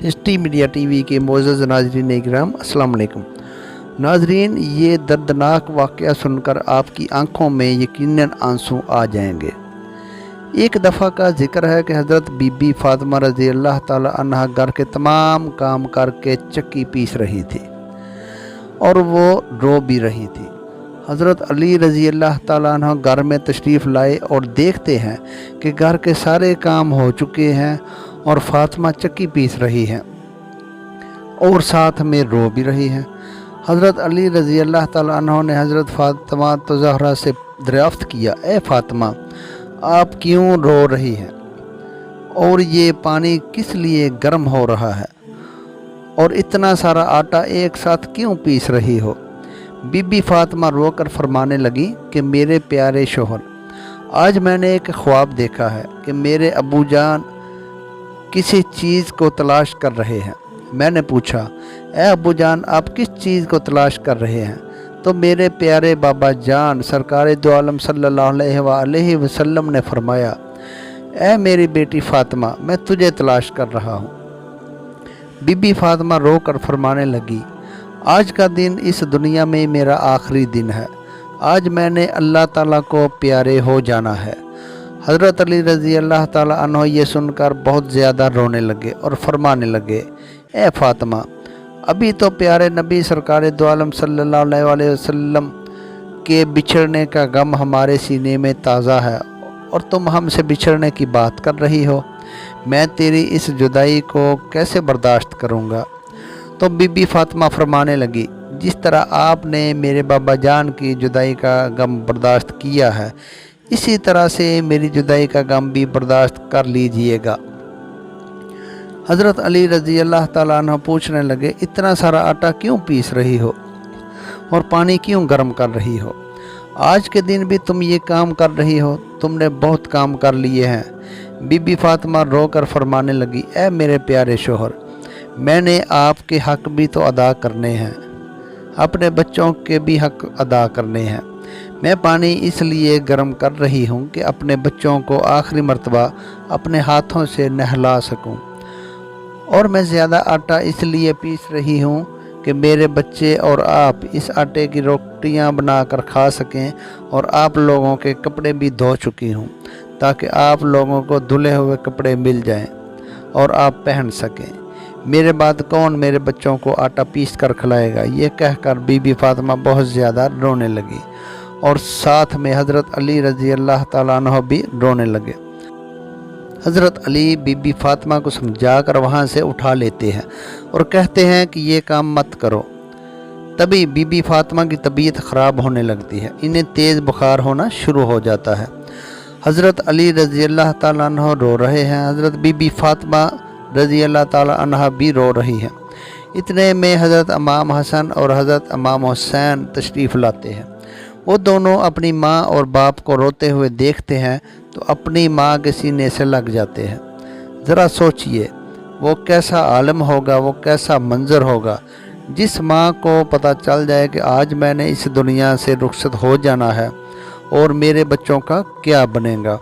Tasty media TV के मोअज़्ज़ज़ नाज़रीन इकराम, अस्सलाम वालेकुम। नाज़रीन, ये दर्दनाक वाक़या सुनकर आपकी आंखों में यकीनन आंसू आ जाएंगे। एक दफ़ा का ज़िक्र है कि हज़रत बीबी फ़ातिमा रज़ी अल्लाह ताला अन्हा घर के तमाम काम करके चक्की पीस रही थी और वो रो भी रही थी। हज़रत अली रज़ी अल्लाह ताला अन्हु घर में तशरीफ़ लाए और देखते हैं कि घर के सारे काम हो चुके हैं और फ़ातिमा चक्की पीस रही हैं और साथ में रो भी रही हैं। हज़रत अली रज़ी अल्लाह ताला अन्हु ने हज़रत फ़ातिमा तो ज़हरा से दरियाफ़्त किया, ए फ़ातिमा, आप क्यों रो रही हैं और ये पानी किस लिए गर्म हो रहा है और इतना सारा आटा एक साथ क्यों पीस रही हो? बीबी फ़ातिमा रोकर फरमाने लगी कि मेरे प्यारे शोहर, आज मैंने एक ख्वाब देखा है कि मेरे अबू जान किसी चीज़ को तलाश कर रहे हैं। मैंने पूछा, ए अबू जान, आप किस चीज़ को तलाश कर रहे हैं? तो मेरे प्यारे बाबा जान सरकार दो आलम सल्लल्लाहु अलैहि वसल्लम ने फरमाया, ए मेरी बेटी फ़ातिमा, मैं तुझे तलाश कर रहा हूँ। बीबी फ़ातिमा रो कर फरमाने लगी, आज का दिन इस दुनिया में मेरा आखिरी दिन है। आज मैंने अल्लाह ताला को प्यारे हो जाना है। हज़रत अली रज़ी अल्लाह ताला अन्हु ये सुनकर बहुत ज़्यादा रोने लगे और फरमाने लगे, ए फ़ातिमा, अभी तो प्यारे नबी सरकार दो आलम सल्लल्लाहु अलैहि वसल्लम के बिछड़ने का गम हमारे सीने में ताज़ा है और तुम हमसे बिछड़ने की बात कर रही हो। मैं तेरी इस जुदाई को कैसे बर्दाश्त करूँगा? तो बीबी फ़ातिमा फरमाने लगी, जिस तरह आपने मेरे बाबा जान की जुदाई का गम बर्दाश्त किया है, इसी तरह से मेरी जुदाई का गम भी बर्दाश्त कर लीजिएगा। हज़रत अली रज़ी अल्लाह ताला अन्हु पूछने लगे, इतना सारा आटा क्यों पीस रही हो और पानी क्यों गर्म कर रही हो? आज के दिन भी तुम ये काम कर रही हो? तुमने बहुत काम कर लिए हैं। बीबी फ़ातिमा रोकर फरमाने लगी, ए मेरे प्यारे शोहर, मैंने आपके हक़ भी तो अदा करने हैं, अपने बच्चों के भी हक़ अदा करने हैं। मैं पानी इसलिए गर्म कर रही हूँ कि अपने बच्चों को आखिरी मर्तबा अपने हाथों से नहला सकूँ, और मैं ज़्यादा आटा इसलिए पीस रही हूँ कि मेरे बच्चे और आप इस आटे की रोटियाँ बनाकर खा सकें, और आप लोगों के कपड़े भी धो चुकी हूँ ताकि आप लोगों को धुले हुए कपड़े मिल जाएं और आप पहन सकें। मेरे बाद कौन मेरे बच्चों को आटा पीस कर खिलाएगा? ये कहकर बीबी फ़ातिमा बहुत ज़्यादा रोने लगी और साथ में हज़रत अली रज़ी अल्लाह ताला अन्हु भी रोने लगे। हज़रत अली बीबी फ़ातिमा को समझाकर वहाँ से उठा लेते हैं और कहते हैं कि ये काम मत करो। तभी बीबी फ़ातिमा की तबीयत ख़राब होने लगती है, इन्हें तेज़ बुखार होना शुरू हो जाता है। हज़रत अली रज़ी अल्लाह ताला अन्हु रो रहे हैं, हज़रत बीबी फ़ातिमा रज़ी अल्लाह ताला अन्हा भी रो रही हैं। इतने में हज़रत इमाम हसन और हज़रत इमाम हुसैन तशरीफ़ लाते हैं। वो दोनों अपनी माँ और बाप को रोते हुए देखते हैं तो अपनी माँ के सीने से लग जाते हैं। ज़रा सोचिए, वो कैसा आलम होगा, वो कैसा मंज़र होगा जिस माँ को पता चल जाए कि आज मैंने इस दुनिया से रुखसत हो जाना है और मेरे बच्चों का क्या बनेगा,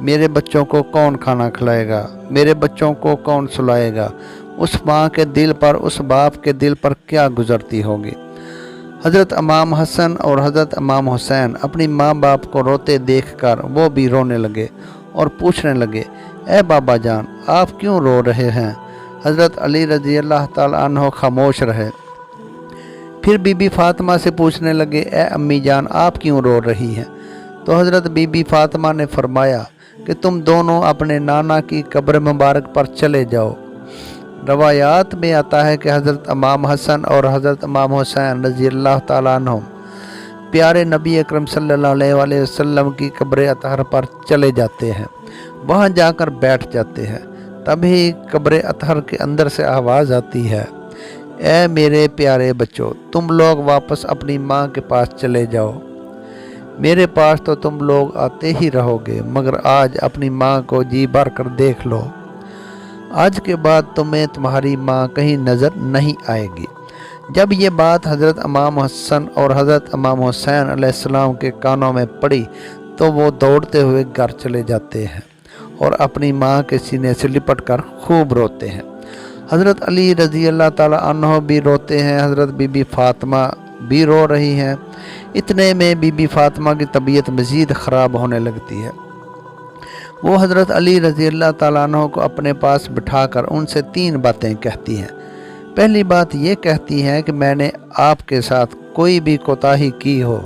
मेरे बच्चों को कौन खाना खिलाएगा, मेरे बच्चों को कौन सुलाएगा। उस माँ के दिल पर, उस बाप के दिल पर क्या गुज़रती होगी। हज़रत इमाम हसन और हज़रत इमाम हुसैन अपनी माँ बाप को रोते देखकर वो भी रोने लगे और पूछने लगे, ए बाबा जान, आप क्यों रो रहे हैं? हज़रत अली रज़ी अल्लाह ताला अन्हु खामोश रहे। फिर बीबी फ़ातिमा से पूछने लगे, ए अम्मी जान, आप क्यों रो रही हैं? तो हज़रत बीबी फ़ातिमा ने फरमाया कि तुम दोनों अपने नाना की कब्र मुबारक पर चले जाओ। रवायात में आता है कि हज़रत इमाम हसन और हज़रत इमाम हुसैन रज़ी अल्लाह ताला अन्हुम प्यारे नबी अकरम सल्लल्लाहु अलैहि वसल्लम की कब्र अतहर पर चले जाते हैं, वहाँ जाकर बैठ जाते हैं। तभी कब्र अतहर के अंदर से आवाज़ आती है, ए मेरे प्यारे बच्चों, तुम लोग वापस अपनी माँ के पास चले जाओ। मेरे पास तो तुम लोग आते ही रहोगे, मगर आज अपनी माँ को जी भर कर देख लो। आज के बाद तुम्हें तुम्हारी माँ कहीं नज़र नहीं आएगी। जब ये बात हज़रत इमाम हसन और हज़रत इमाम हुसैन अलैहिस्सलाम के कानों में पड़ी तो वो दौड़ते हुए घर चले जाते हैं और अपनी माँ के सीने से लिपट कर खूब रोते हैं। हज़रत अली रज़ी अल्लाह ताला अन्हो भी रोते हैं, हज़रत बीबी फ़ातिमा भी रो रही हैं। इतने में बीबी फ़ातिमा की तबीयत मज़ीद ख़राब होने लगती है। वो हज़रत अली रज़ी अल्लाह ताला अन्हो को अपने पास बिठाकर उनसे 3 बातें कहती हैं। पहली बात ये कहती हैं कि मैंने आपके साथ कोई भी कोताही की हो,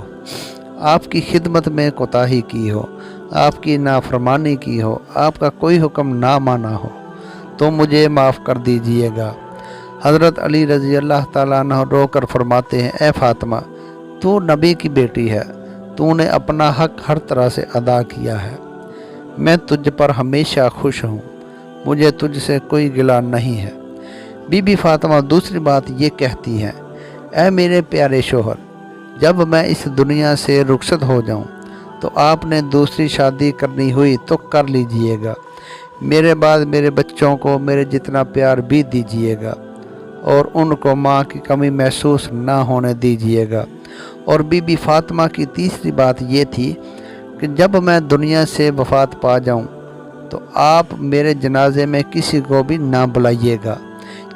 आपकी खिदमत में कोताही की हो, आपकी नाफरमानी की हो, आपका कोई हुक्म ना माना हो तो मुझे माफ़ कर दीजिएगा। हज़रत अली रज़ी अल्लाह ताला अन्हु रोकर फरमाते हैं, ए फ़ातिमा, तू नबी की बेटी है, तूने अपना हक़ हर तरह से अदा किया है। मैं तुझ पर हमेशा खुश हूँ, मुझे तुझसे कोई गिला नहीं है। बीबी फ़ातिमा दूसरी बात ये कहती हैं, ऐ मेरे प्यारे शोहर, जब मैं इस दुनिया से रुखसत हो जाऊँ तो आपने दूसरी शादी करनी हुई तो कर लीजिएगा। मेरे बाद मेरे बच्चों को मेरे जितना प्यार भी दीजिएगा और उनको माँ की कमी महसूस ना होने दीजिएगा। और बीबी फ़ातिमा की तीसरी बात ये थी कि जब मैं दुनिया से वफ़ात पा जाऊँ तो आप मेरे जनाजे में किसी को भी ना बुलाइएगा।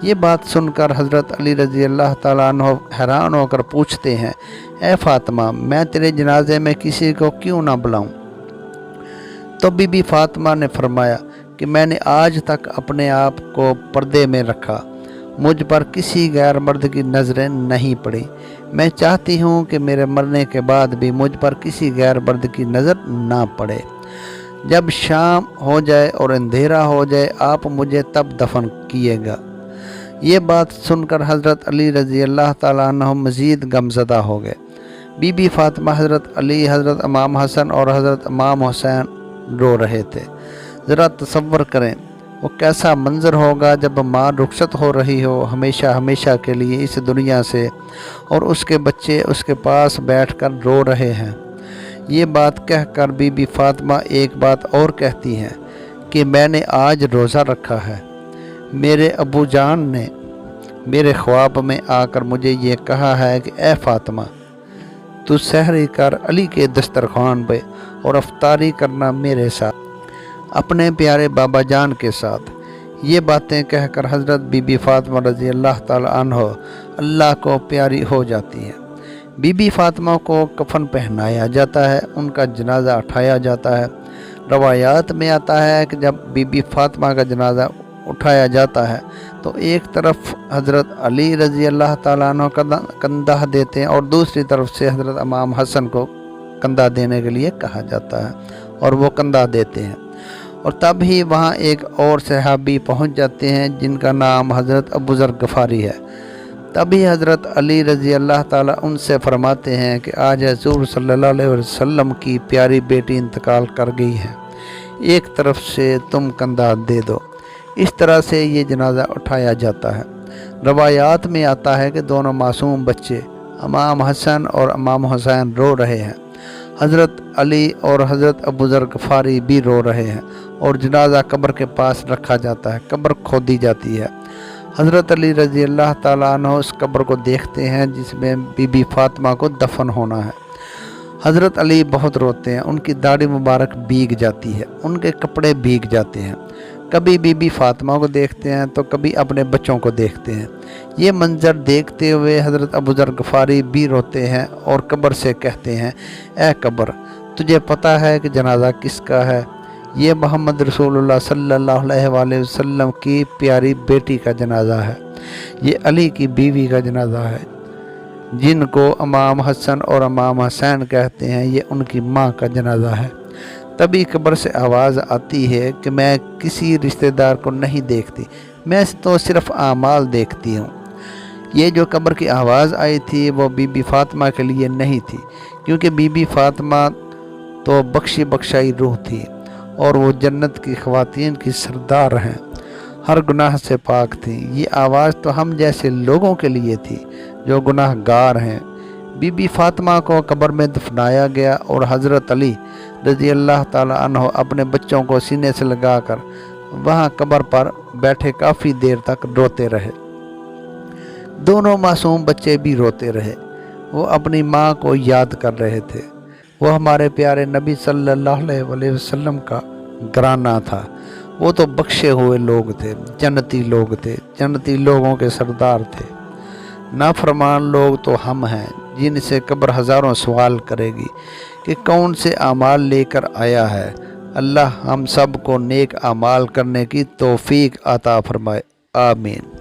ये बात सुनकर हज़रत अली रज़ी अल्लाह ताला अन्हु हैरान होकर पूछते हैं, ए फ़ातिमा, मैं तेरे जनाजे में किसी को क्यों ना बुलाऊं? तो बीबी फ़ातिमा ने फरमाया कि मैंने आज तक अपने आप को पर्दे में रखा, मुझ पर किसी गैर मर्द की नज़रें नहीं पड़ी। मैं चाहती हूँ कि मेरे मरने के बाद भी मुझ पर किसी गैर मर्द की नज़र ना पड़े। जब शाम हो जाए और अंधेरा हो जाए आप मुझे तब दफन कीजिएगा। ये बात सुनकर हज़रत अली रज़ी अल्लाह ताला अन्हु मज़ीद गमज़दा हो गए। बीबी फ़ातिमा, हज़रत अली, हज़रत इमाम हसन और हज़रत इमाम हुसैन रो रहे थे। ज़रा तसव्वुर करें वो कैसा मंज़र होगा जब माँ रुखसत हो रही हो हमेशा हमेशा के लिए इस दुनिया से और उसके बच्चे उसके पास बैठकर रो रहे हैं। ये बात कहकर बीबी फ़ातिमा एक बात और कहती हैं कि मैंने आज रोज़ा रखा है। मेरे अबू जान ने मेरे ख्वाब में आकर मुझे ये कहा है कि ए फ़ातिमा, तू सहरी कर अली के दस्तरखान पे और अफ्तारी करना मेरे साथ, अपने प्यारे बाबा जान के साथ। ये बातें कहकर हज़रत बीबी फ़ातिमा रज़ी अल्लाह ताला अन्हो अल्लाह को प्यारी हो जाती हैं। बीबी फ़ातिमा को कफन पहनाया जाता है, उनका जनाज़ा उठाया जाता है। रवायात में आता है कि जब बीबी फ़ातिमा का जनाज़ा उठाया जाता है तो एक तरफ हज़रत अली रज़ी अल्लाह ताला अन्हु कंधा देते हैं और दूसरी तरफ से हज़रत इमाम हसन को कंधा देने के लिए कहा जाता है और वो कंधा देते हैं। और तब ही वहाँ एक और सहाबी पहुँच जाते हैं जिनका नाम हज़रत अबू ज़र गफ़ारी है। तभी हज़रत अली रज़ी अल्लाह ताला उनसे फरमाते हैं कि आज हुज़ूर सल्लल्लाहु अलैहि वसल्लम की प्यारी बेटी इंतकाल कर गई है, एक तरफ से तुम कंधा दे दो। इस तरह से ये जनाज़ा उठाया जाता है। रवायात में आता है कि दोनों मासूम बच्चे इमाम हसन और इमाम हुसैन रो रहे हैं, हज़रत अली और हज़रत अबू ज़र गफ़ारी भी रो रहे हैं और जनाज़ा कब्र के पास रखा जाता है। कब्र खोदी जाती है। हज़रत अली रज़ी अल्लाह ताला अन्हु उस कब्र को देखते हैं जिसमें बीबी फ़ातिमा को दफन होना है। हज़रत अली बहुत रोते हैं, उनकी दाढ़ी मुबारक भीग जाती है, उनके कपड़े भीग जाते हैं। कभी बीबी फ़ातिमा को देखते हैं तो कभी अपने बच्चों को देखते हैं। ये मंज़र देखते हुए हज़रत अबू ज़र गफ़ारी भी रोते हैं और कब्र से कहते हैं, ए कब्र, तुझे पता है कि जनाज़ा किसका है? ये मोहम्मद रसूलुल्लाह सल्लल्लाहु अलैहि वसल्लम की प्यारी बेटी का जनाज़ा है। ये अली की बीवी का जनाज़ा है जिनको इमाम हसन और इमाम हुसैन कहते हैं। ये उनकी माँ का जनाज़ा है। तभी कब्र से आवाज़ आती है कि मैं किसी रिश्तेदार को नहीं देखती, मैं तो सिर्फ़ आमाल देखती हूँ। ये जो कब्र की आवाज़ आई थी वो बीबी फ़ातिमा के लिए नहीं थी, क्योंकि बीबी फ़ातिमा तो बख्शी बख्शाई रूह थी और वो जन्नत की ख़वातीन की सरदार हैं, हर गुनाह से पाक थी। ये आवाज़ तो हम जैसे लोगों के लिए थी जो गुनाहगार हैं। बीबी फ़ातिमा को कब्र में दफनाया गया और हज़रत अली रज़ी अल्लाह ताला अन्हु अपने बच्चों को सीने से लगाकर वहाँ कब्र पर बैठे काफ़ी देर तक रोते रहे। दोनों मासूम बच्चे भी रोते रहे। वो अपनी माँ को याद कर रहे थे। वो हमारे प्यारे नबी सल्लल्लाहु अलैहि वसल्लम का घराना था। وہ تو بخشے ہوئے لوگ تھے، جنتی لوگ تھے، جنتی لوگوں کے سردار تھے۔ نافرمان لوگ تو ہم ہیں، جن سے قبر ہزاروں سوال کرے گی کہ کون سے اعمال لے کر آیا ہے۔ اللہ ہم سب کو نیک اعمال کرنے کی توفیق عطا فرمائے، آمین۔